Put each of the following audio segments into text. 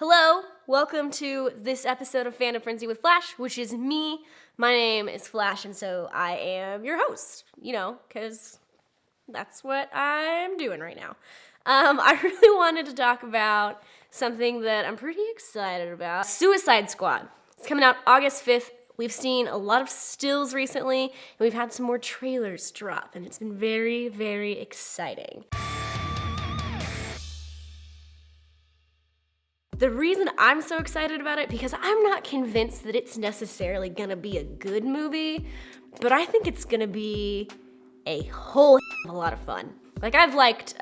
Hello, welcome to this episode of Fandom Frenzy with Flash, which is me. My name is Flash, and so I am your host, because that's what I'm doing right now. I really wanted to talk about something that I'm pretty excited about. Suicide Squad. It's coming out August 5th. We've seen a lot of stills recently, and we've had some more trailers drop, and it's been very, very exciting. The reason I'm so excited about it, because I'm not convinced that it's necessarily gonna be a good movie, but I think it's gonna be a whole lot of fun. Like, I've liked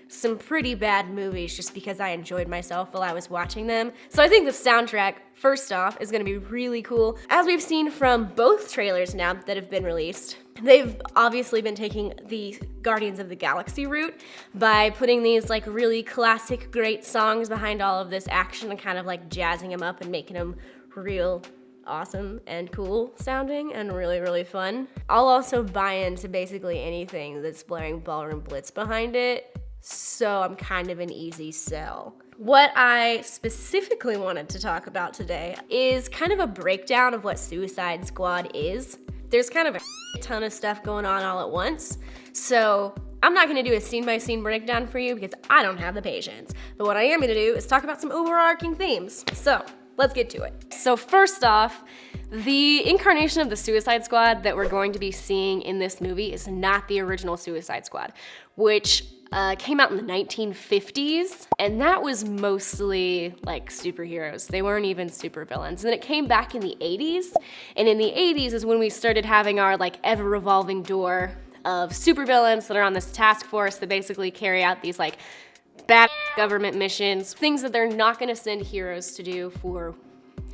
some pretty bad movies just because I enjoyed myself while I was watching them. So I think the soundtrack, first off, is gonna be really cool. As we've seen from both trailers now that have been released, they've obviously been taking the Guardians of the Galaxy route by putting these like really classic, great songs behind all of this action and kind of like jazzing them up and making them real awesome and cool sounding and really, really fun. I'll also buy into basically anything that's blaring Ballroom Blitz behind it, so I'm kind of an easy sell. What I specifically wanted to talk about today is kind of a breakdown of what Suicide Squad is. There's kind of a ton of stuff going on all at once, so I'm not gonna do a scene-by-scene breakdown for you because I don't have the patience. But what I am gonna do is talk about some overarching themes. So let's get to it. So first off, the incarnation of the Suicide Squad that we're going to be seeing in this movie is not the original Suicide Squad, which came out in the 1950s, and that was mostly like superheroes. They weren't even supervillains. And then it came back in the 80s, and in the 80s is when we started having our like ever-revolving door of supervillains that are on this task force that basically carry out these like bad government missions, things that they're not gonna send heroes to do for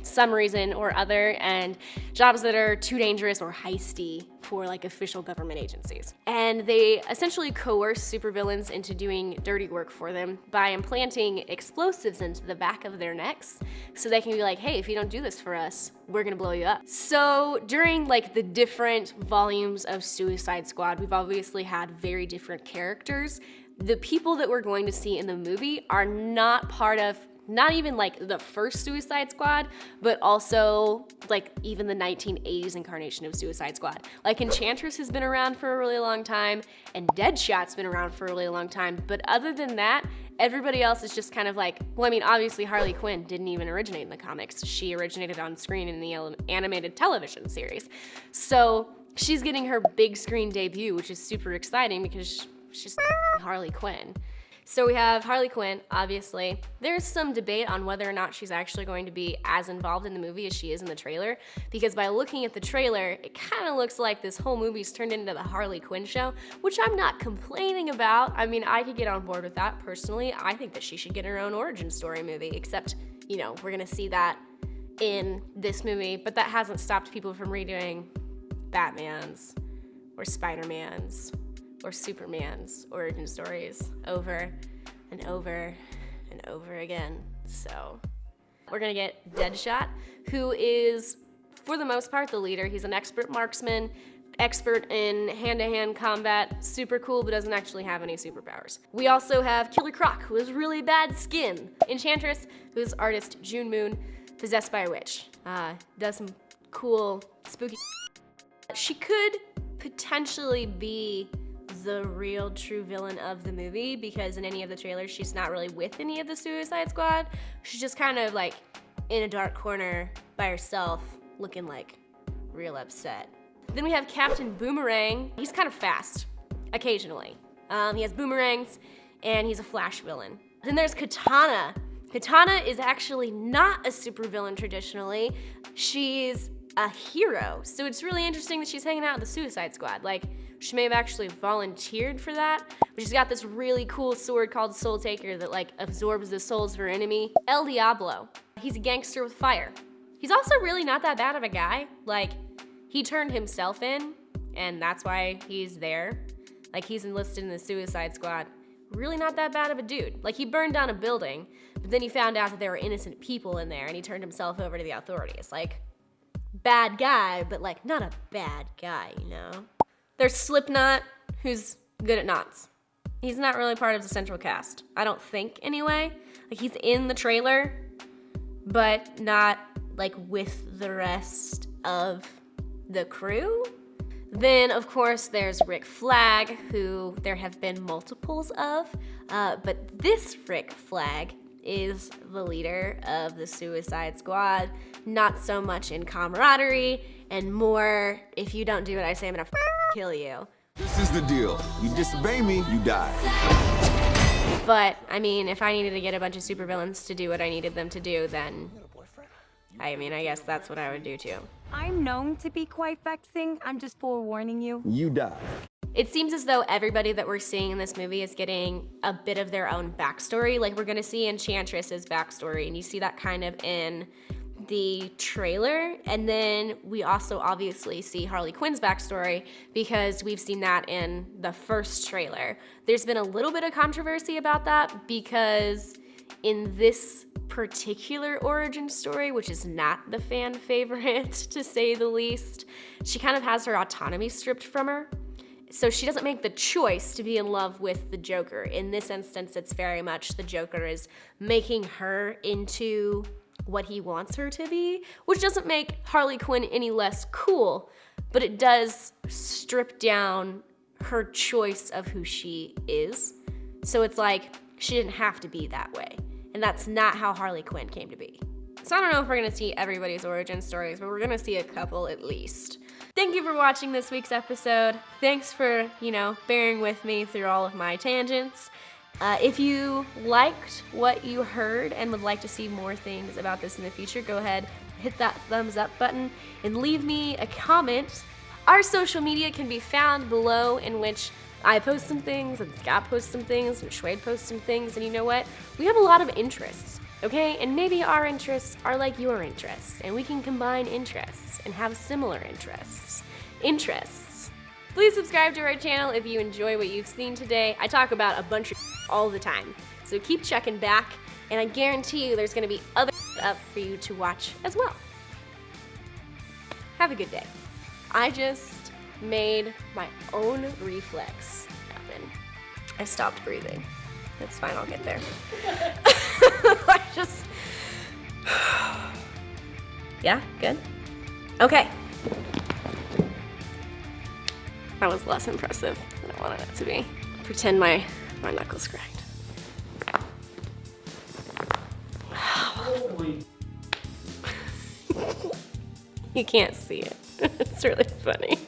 some reason or other, and jobs that are too dangerous or heisty for like official government agencies. And they essentially coerce supervillains into doing dirty work for them by implanting explosives into the back of their necks so they can be like, hey, if you don't do this for us, we're gonna blow you up. So during like the different volumes of Suicide Squad, we've obviously had very different characters. The people that we're going to see in the movie are not part of not even like the first Suicide Squad, but also like even the 1980s incarnation of Suicide Squad. Like Enchantress has been around for a really long time, and Deadshot's been around for a really long time. But other than that, everybody else is just kind of like, well, I mean, obviously Harley Quinn didn't even originate in the comics. She originated on screen in the animated television series. So she's getting her big screen debut, which is super exciting because she's Harley Quinn. So we have Harley Quinn, obviously. There's some debate on whether or not she's actually going to be as involved in the movie as she is in the trailer, because by looking at the trailer, it kind of looks like this whole movie's turned into the Harley Quinn show, which I'm not complaining about. I mean, I could get on board with that personally. I think that she should get her own origin story movie, except, we're gonna see that in this movie, but that hasn't stopped people from redoing Batman's or Spider-Man's or Superman's origin stories over and over and over again. So we're gonna get Deadshot, who is, for the most part, the leader. He's an expert marksman, expert in hand-to-hand combat, super cool, but doesn't actually have any superpowers. We also have Killer Croc, who has really bad skin. Enchantress, who's artist June Moon, possessed by a witch. Does some cool, spooky. She could potentially be the real true villain of the movie, because in any of the trailers she's not really with any of the Suicide Squad. She's just kind of like in a dark corner by herself looking like real upset. Then we have Captain Boomerang. He's kind of fast occasionally. He has boomerangs and he's a Flash villain. Then there's Katana. Katana is actually not a supervillain traditionally. She's a hero. So it's really interesting that she's hanging out with the Suicide Squad. Like, she may have actually volunteered for that, but she's got this really cool sword called Soul Taker that like absorbs the souls of her enemy. El Diablo. He's a gangster with fire. He's also really not that bad of a guy. Like, he turned himself in, and that's why he's there. Like, he's enlisted in the Suicide Squad. Really not that bad of a dude. Like, he burned down a building, but then he found out that there were innocent people in there, and he turned himself over to the authorities. Like, bad guy, but like not a bad guy, There's Slipknot, who's good at knots. He's not really part of the central cast. I don't think, anyway. Like, he's in the trailer, but not like with the rest of the crew. Then, of course, there's Rick Flag, who there have been multiples of, but this Rick Flag is the leader of the Suicide Squad. Not so much in camaraderie, and more, if you don't do what I say, I'm gonna kill you. This is the deal. You disobey me, you die. But, I mean, if I needed to get a bunch of supervillains to do what I needed them to do, then, I mean, I guess that's what I would do too. I'm known to be quite vexing. I'm just forewarning you. You die. It seems as though everybody that we're seeing in this movie is getting a bit of their own backstory. Like, we're gonna see Enchantress's backstory, and you see that kind of in the trailer. And then we also obviously see Harley Quinn's backstory because we've seen that in the first trailer. There's been a little bit of controversy about that because in this particular origin story, which is not the fan favorite to say the least, she kind of has her autonomy stripped from her. So she doesn't make the choice to be in love with the Joker. In this instance, it's very much the Joker is making her into what he wants her to be, which doesn't make Harley Quinn any less cool, but it does strip down her choice of who she is. So it's like, she didn't have to be that way. And that's not how Harley Quinn came to be. So I don't know if we're gonna see everybody's origin stories, but we're gonna see a couple at least. Thank you for watching this week's episode. Thanks for, bearing with me through all of my tangents. If you liked what you heard and would like to see more things about this in the future, go ahead, hit that thumbs up button, and leave me a comment. Our social media can be found below, in which I post some things, and Scott posts some things, and Schwade posts some things, and you know what? We have a lot of interests, okay? And maybe our interests are like your interests, and we can combine interests and have similar interests. Please subscribe to our channel if you enjoy what you've seen today. I talk about a bunch of all the time, so keep checking back, and I guarantee you there's gonna be other up for you to watch as well. Have a good day. I just made my own reflex happen. I stopped breathing. It's fine, I'll get there. Yeah, good? Okay. That was less impressive than I wanted it to be. Pretend my knuckles cracked. Holy. You can't see it. It's really funny.